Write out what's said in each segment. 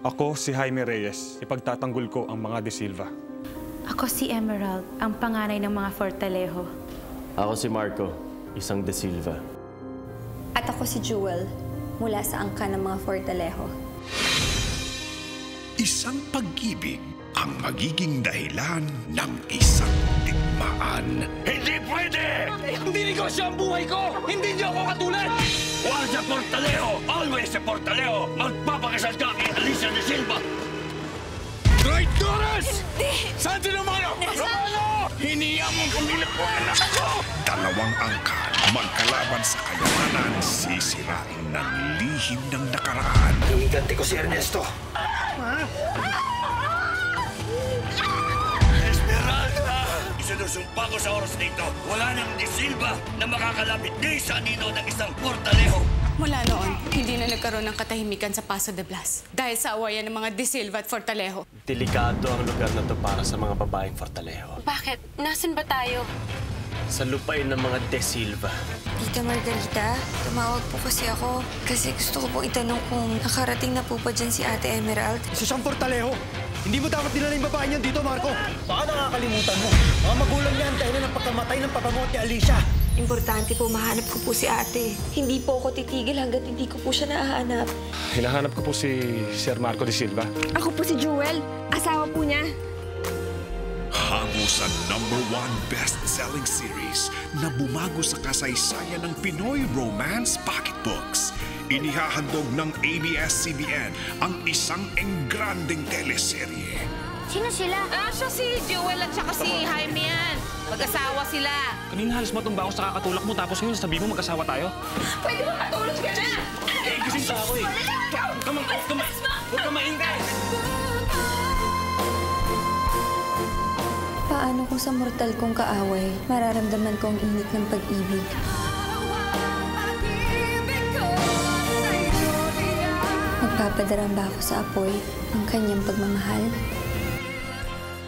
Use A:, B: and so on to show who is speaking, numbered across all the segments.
A: Ako si Jaime Reyes. Ipagtatanggol ko ang mga De Silva.
B: Ako si Emerald, ang panganay ng mga Fortalejo.
C: Ako si Marco, isang De Silva.
D: At ako si Jewel, mula sa angkan ng mga Fortalejo.
E: Isang pag-ibig ang magiging dahilan ng isang digmaan.
F: Hindi pwede!
G: Hindi negosyo ang buhay ko! Hindi niyo ako katulad!
F: Once sa Portalejo, always sa Portalejo! Magpapakasal ka kay Alicia De Silva!
G: Traitores! Saan sinumano? Romano! Hiniya mong pamilya ko ang anak ko!
E: Dalawang angkan magkalaban sa kayamanan, sisirain ng lihim ng nakaraan.
G: Iganti ko si Ernesto.
F: Esmeralda! Isinusumpa ko sa oras na ito, wala nang De Silva na makakalapit ni sa anino ng isang Portalejo.
H: Mula noon, hindi na nagkaroon ng katahimikan sa Paso de Blas dahil sa awayan ng mga De Silva at Fortalejo.
C: Delikado ang lugar na to para sa mga babaeng Fortalejo.
H: Bakit? Nasaan ba tayo?
C: Sa lupain ng mga De Silva.
D: Tita Margarita, tumawag po kasi ako kasi gusto ko pong itanong kung nakarating na po pa dyan si Ate Emerald.
G: Isa siyang Portalejo. Hindi mo dapat dinala yung babae niyan dito, Marco.
I: Baka nakakalimutan mo. Mga magulang niya ang dahilan ng pagkamatay ng papangot ni Alicia.
D: Importante po mahanap ko po si ate. Hindi po ako titigil hanggat hindi ko po siya nahahanap.
A: Hinahanap ko po si Sir Marco De Silva.
D: Ako po si Jewel, asawa po niya.
E: Hango sa #1 best-selling series na bumago sa kasaysayan ng Pinoy romance pocketbooks. Inihahandog ng ABS-CBN ang isang engranding teleserye.
D: Sino sila?
H: Siya si Jewel at saka si Jaime yan. Mag-asawa sila.
G: Kanina halos matumba ako sa kakatulak mo tapos ngayon sabi mo mag-asawa tayo?
H: Pwede ba matulog ka na?
G: Gising pa ako eh. Huwag ka maingay!
D: Paano kung sa mortal kong kaaway, mararamdaman ko ang init ng pag-ibig? Magpapadarang ba ako sa apoy ng kanyang pagmamahal?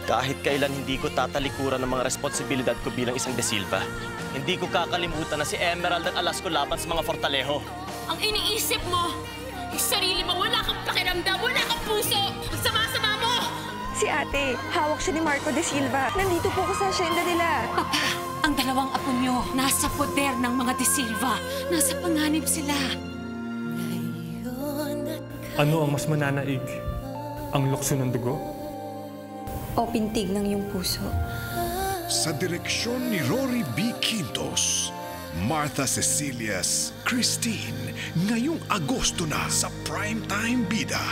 C: Kahit kailan hindi ko tatalikuran ng mga responsibilidad ko bilang isang De Silva. Hindi ko kakalimutan na si Emerald ang alas ko laban sa mga Fortalejo.
H: Ang iniisip mo, yung sarili mo, wala kang pakiramdam, wala kang puso. Ang sama-sama mo!
D: Si ate, hawak siya ni Marco De Silva. Nandito po ko sa asyenda nila.
H: Papa, ang dalawang apo nyo nasa poder ng mga De Silva. Nasa panganib sila.
A: Ano ang mas mananaig? Ang lukso ng dugo?
D: O pintig ng iyong puso.
E: Sa direksyon ni Rory B. Quintos, Martha Cecilias, Christine, ngayong Agosto na sa Primetime Bida.